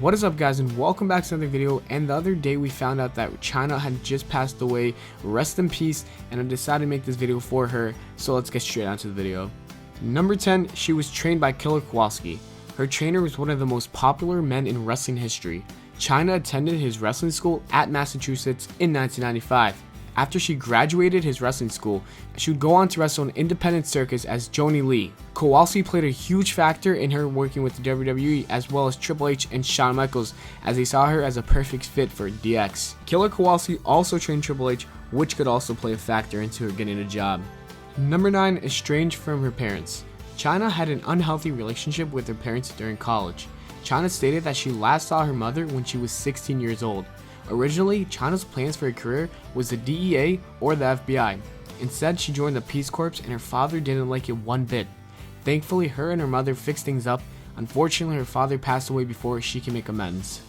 What is up, guys, and welcome back to another video. And the other day we found out that Chyna had just passed away. Rest in peace. And I decided to make this video for her, so let's get straight onto the video. Number 10, she was trained by Killer Kowalski. Her trainer was one of the most popular men in wrestling history. Chyna attended his wrestling school at Massachusetts in 1995. After she graduated his wrestling school, she would go on to wrestle in independent circus as Joni Lee. Kowalski played a huge factor in her working with the WWE, as well as Triple H and Shawn Michaels, as they saw her as a perfect fit for DX. Killer Kowalski also trained Triple H, which could also play a factor into her getting a job. Number 9, estranged from her parents. Chyna had an unhealthy relationship with her parents during college. Chyna stated that she last saw her mother when she was 16 years old. Originally, Chyna's plans for her career was the DEA or the FBI. Instead, she joined the Peace Corps, and her father didn't like it one bit. Thankfully, her and her mother fixed things up. Unfortunately, her father passed away before she can make amends.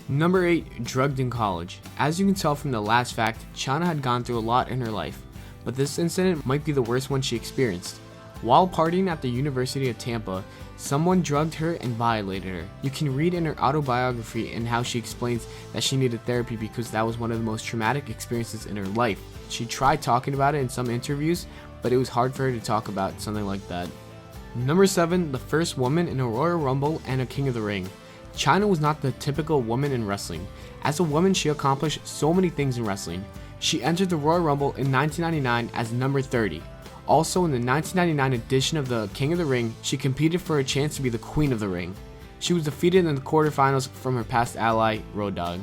Number 8, drugged in college. As you can tell from the last fact, Chyna had gone through a lot in her life, but this incident might be the worst one she experienced. While partying at the University of Tampa, someone drugged her and violated her. You can read in her autobiography and how she explains that she needed therapy because that was one of the most traumatic experiences in her life. She tried talking about it in some interviews, but it was hard for her to talk about something like that. Number 7, the first woman in a Royal Rumble and a King of the Ring. Chyna was not the typical woman in wrestling. As a woman, she accomplished so many things in wrestling. She entered the Royal Rumble in 1999 as number 30. Also, in the 1999 edition of the King of the Ring, she competed for a chance to be the Queen of the Ring. She was defeated in the quarterfinals from her past ally, Road Dogg.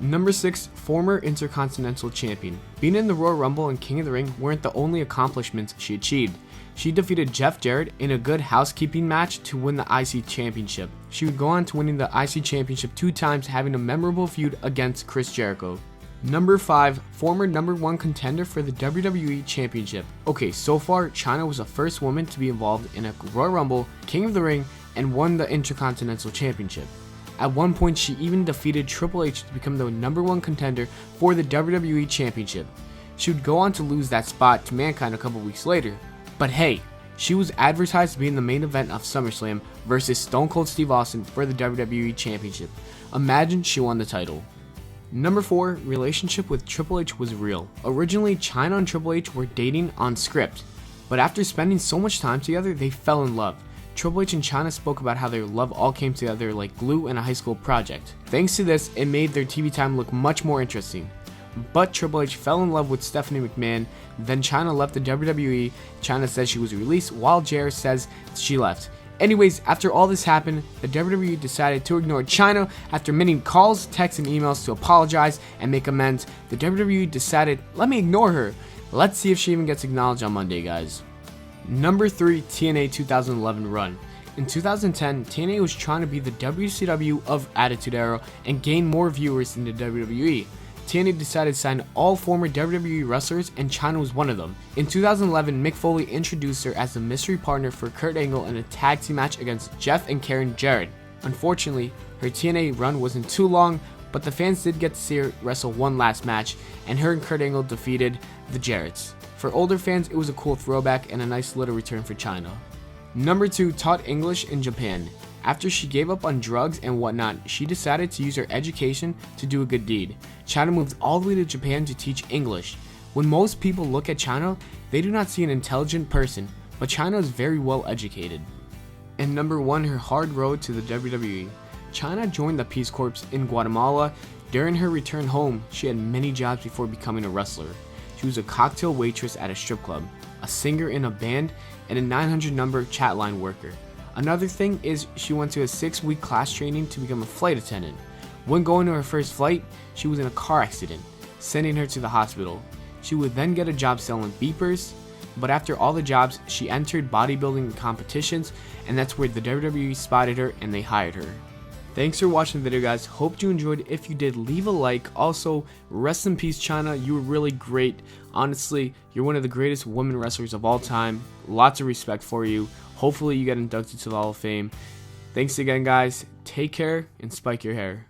Number 6, former Intercontinental Champion. Being in the Royal Rumble and King of the Ring weren't the only accomplishments she achieved. She defeated Jeff Jarrett in a good housekeeping match to win the IC Championship. She would go on to winning the IC Championship 2 times, having a memorable feud against Chris Jericho. Number 5, former number 1 contender for the WWE Championship. Okay, so far, Chyna was the first woman to be involved in a Royal Rumble, King of the Ring, and won the Intercontinental Championship. At one point, she even defeated Triple H to become the number 1 contender for the WWE Championship. She would go on to lose that spot to Mankind a couple weeks later. But hey, she was advertised to be in the main event of SummerSlam versus Stone Cold Steve Austin for the WWE Championship. Imagine she won the title. Number 4, relationship with Triple H was real. Originally, Chyna and Triple H were dating on script, but after spending so much time together, they fell in love. Triple H and Chyna spoke about how their love all came together like glue in a high school project. Thanks to this, it made their TV time look much more interesting. But Triple H fell in love with Stephanie McMahon, then Chyna left the WWE. Chyna says she was released, while Jarrett says she left. Anyways, after all this happened, the WWE decided to ignore Chyna. After many calls, texts, and emails to apologize and make amends, the WWE decided, let me ignore her. Let's see if she even gets acknowledged on Monday, guys. Number 3, TNA 2011 run. In 2010, TNA was trying to be the WCW of Attitude Era and gain more viewers than the WWE. TNA decided to sign all former WWE wrestlers, and Chyna was one of them. In 2011, Mick Foley introduced her as the mystery partner for Kurt Angle in a tag team match against Jeff and Karen Jarrett. Unfortunately, her TNA run wasn't too long, but the fans did get to see her wrestle one last match, and her and Kurt Angle defeated the Jarretts. For older fans, it was a cool throwback and a nice little return for Chyna. Number 2, taught English in Japan. After she gave up on drugs and whatnot, she decided to use her education to do a good deed. Chyna moved all the way to Japan to teach English. When most people look at Chyna, they do not see an intelligent person, but Chyna is very well educated. And number 1, her hard road to the WWE. Chyna joined the Peace Corps in Guatemala. During her return home, she had many jobs before becoming a wrestler. She was a cocktail waitress at a strip club, a singer in a band, and a 900 number chat line worker. Another thing is she went to a 6-week class training to become a flight attendant. When going to her first flight, she was in a car accident, sending her to the hospital. She would then get a job selling beepers, but after all the jobs, she entered bodybuilding competitions, and that's where the WWE spotted her and they hired her. Thanks for watching the video, guys. Hope you enjoyed. If you did, leave a like. Also, rest in peace, Chyna. You were really great. Honestly, you're one of the greatest women wrestlers of all time. Lots of respect for you. Hopefully you get inducted to the Hall of Fame. Thanks again, guys. Take care and spike your hair.